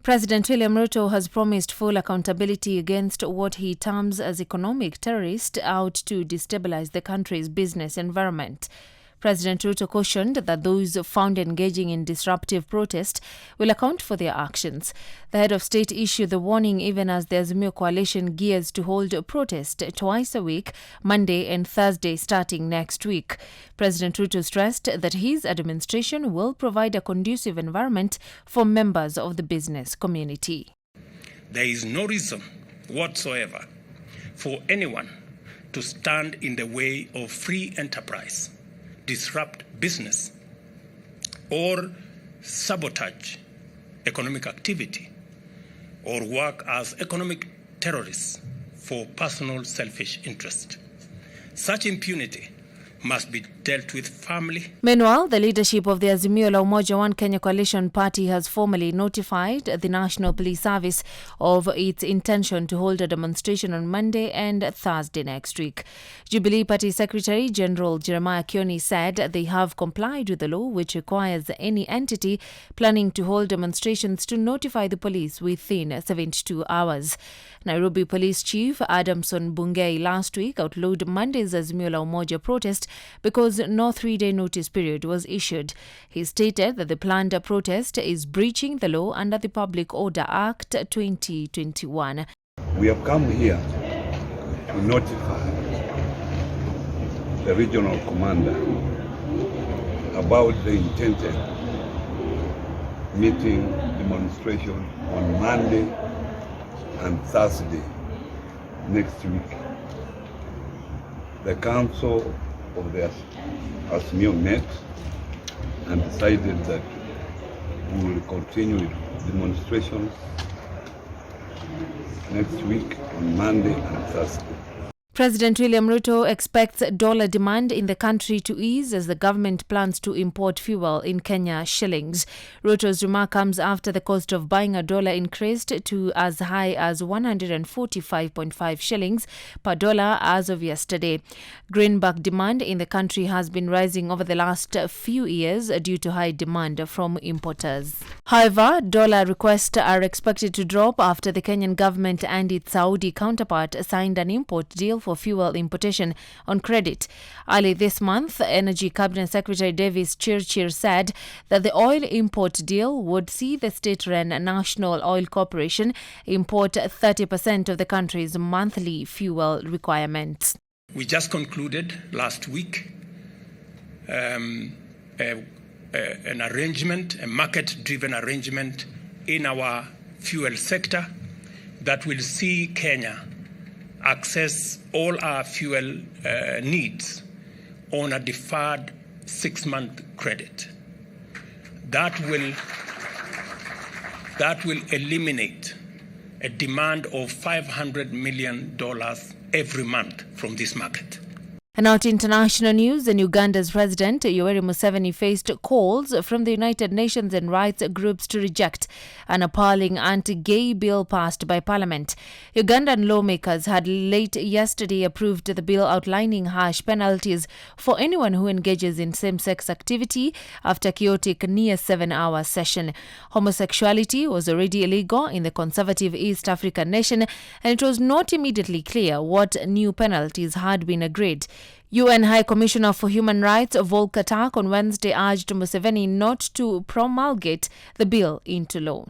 President William Ruto has promised full accountability against what he terms as economic terrorists out to destabilize the country's business environment. President Ruto cautioned that those found engaging in disruptive protest will account for their actions. The head of state issued the warning even as the Azimio coalition gears to hold a protest twice a week, Monday and Thursday starting next week. President Ruto stressed that his administration will provide a conducive environment for members of the business community. There is no reason whatsoever for anyone to stand in the way of free enterprise, disrupt business, or sabotage economic activity, or work as economic terrorists for personal selfish interest. Such impunity must be dealt with firmly. Meanwhile, the leadership of the Azimio la Umoja One Kenya Coalition Party has formally notified the National Police Service of its intention to hold a demonstration on Monday and Thursday next week. Jubilee Party Secretary General Jeremiah Kioni said they have complied with the law which requires any entity planning to hold demonstrations to notify the police within 72 hours. Nairobi Police Chief Adamson Bungei last week outlawed Monday's Azimio la Umoja protest because no 3-day notice period was issued. He stated that the planned protest is breaching the law under the Public Order Act 2021. We have come here to notify the regional commander about the intended meeting demonstration on Monday and Thursday next week. The Council of the Azimio met and decided that we will continue with demonstrations next week on Monday and Thursday. President William Ruto expects dollar demand in the country to ease as the government plans to import fuel in Kenya shillings. Ruto's remark comes after the cost of buying a dollar increased to as high as 145.5 shillings per dollar as of yesterday. Greenback demand in the country has been rising over the last few years due to high demand from importers. However, dollar requests are expected to drop after the Kenyan government and its Saudi counterpart signed an import deal for fuel importation on credit. Early this month, Energy Cabinet Secretary Davis Chirchir said that the oil import deal would see the state-run National Oil Corporation import 30% of the country's monthly fuel requirements. We just concluded last week an arrangement, a market-driven arrangement in our fuel sector that will see Kenya access all our fuel needs on a deferred 6-month credit. That will eliminate a demand of $500 million every month from this market. And now to international news, and Uganda's President Yoweri Museveni faced calls from the United Nations and rights groups to reject an appalling anti-gay bill passed by Parliament. Ugandan lawmakers had late yesterday approved the bill outlining harsh penalties for anyone who engages in same-sex activity after a chaotic near 7-hour session. Homosexuality was already illegal in the conservative East African nation, and it was not immediately clear what new penalties had been agreed. UN High Commissioner for Human Rights Volker Turk on Wednesday urged Museveni not to promulgate the bill into law.